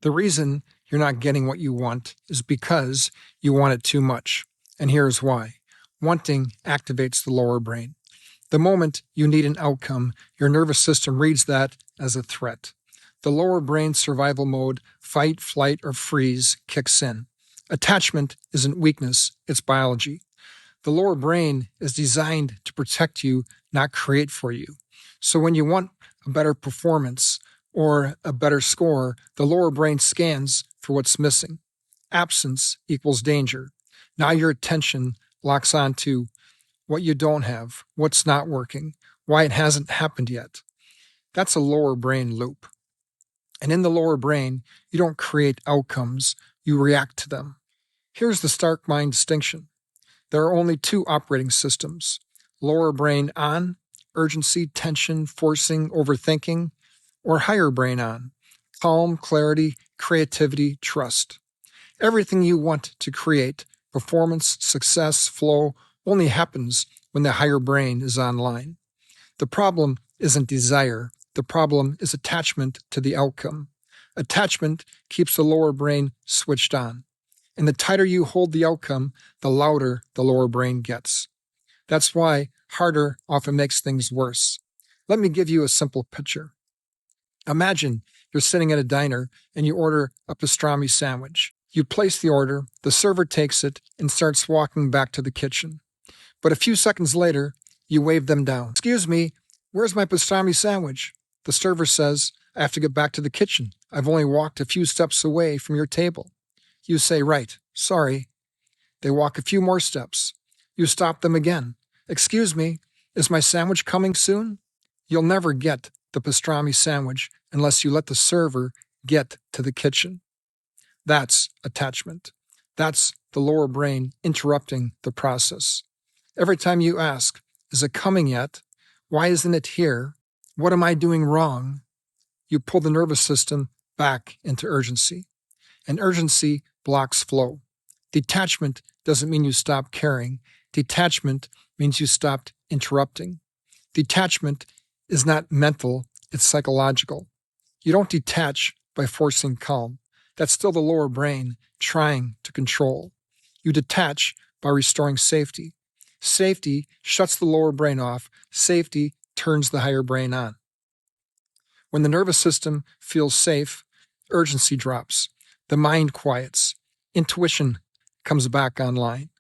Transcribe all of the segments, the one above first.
The reason you're not getting what you want is because you want it too much. And here's why. Wanting activates the lower brain. The moment you need an outcome, your nervous system reads that as a threat. The lower brain survival mode, fight, flight, or freeze, kicks in. Attachment isn't weakness, it's biology. The lower brain is designed to protect you, not create for you. So when you want a better performance or a better score, the lower brain scans for what's missing. Absence equals danger. Now your attention locks onto what you don't have, what's not working, why it hasn't happened yet. That's a lower brain loop. And in the lower brain, you don't create outcomes, you react to them. Here's the Starkemind distinction. There are only two operating systems: lower brain on, urgency, tension, forcing, overthinking, or higher brain on, calm, clarity, creativity, trust. Everything you want to create, performance, success, flow, only happens when the higher brain is online. The problem isn't desire. The problem is attachment to the outcome. Attachment keeps the lower brain switched on. And the tighter you hold the outcome, the louder the lower brain gets. That's why harder often makes things worse. Let me give you a simple picture. Imagine you're sitting at a diner and you order a pastrami sandwich. You place the order, the server takes it, and starts walking back to the kitchen. But a few seconds later, you wave them down. "Excuse me, where's my pastrami sandwich?" The server says, "I have to get back to the kitchen. I've only walked a few steps away from your table." You say, "Right, sorry." They walk a few more steps. You stop them again. "Excuse me, is my sandwich coming soon?" You'll never get the pastrami sandwich unless you let the server get to the kitchen. That's attachment. That's the lower brain interrupting the process. Every time you ask, "Is it coming yet? Why isn't it here? What am I doing wrong?" you pull the nervous system back into urgency. And urgency blocks flow. Detachment doesn't mean you stop caring. Detachment means you stopped interrupting. Detachment is not mental, it's psychological. You don't detach by forcing calm. That's still the lower brain trying to control. You detach by restoring safety. Safety shuts the lower brain off. Safety turns the higher brain on. When the nervous system feels safe, urgency drops. The mind quiets. Intuition comes back online.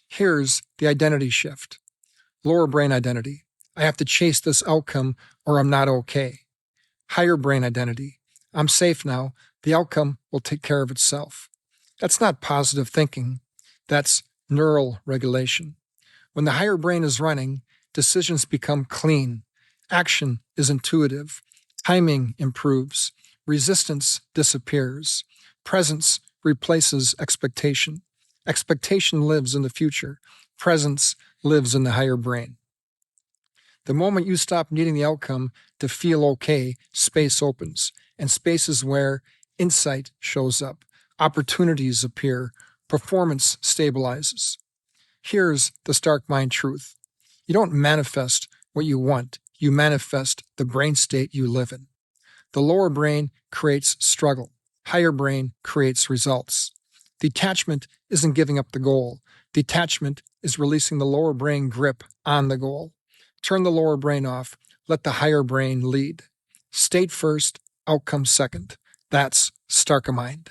Here's the identity shift. Lower brain identity. I have to chase this outcome or I'm not okay. Higher brain identity. I'm safe now. The outcome will take care of itself. That's not positive thinking. That's neural regulation. When the higher brain is running, decisions become clean. Action is intuitive. Timing improves. Resistance disappears. Presence replaces expectation. Expectation lives in the future. Presence lives in the higher brain. The moment you stop needing the outcome to feel okay, space opens. And space is where insight shows up. Opportunities appear. Performance stabilizes. Here's the Starkemind truth. You don't manifest what you want. You manifest the brain state you live in. The lower brain creates struggle. Higher brain creates results. Detachment isn't giving up the goal. Detachment is releasing the lower brain grip on the goal. Turn the lower brain off. Let the higher brain lead. State first, outcome second. That's Starkemind.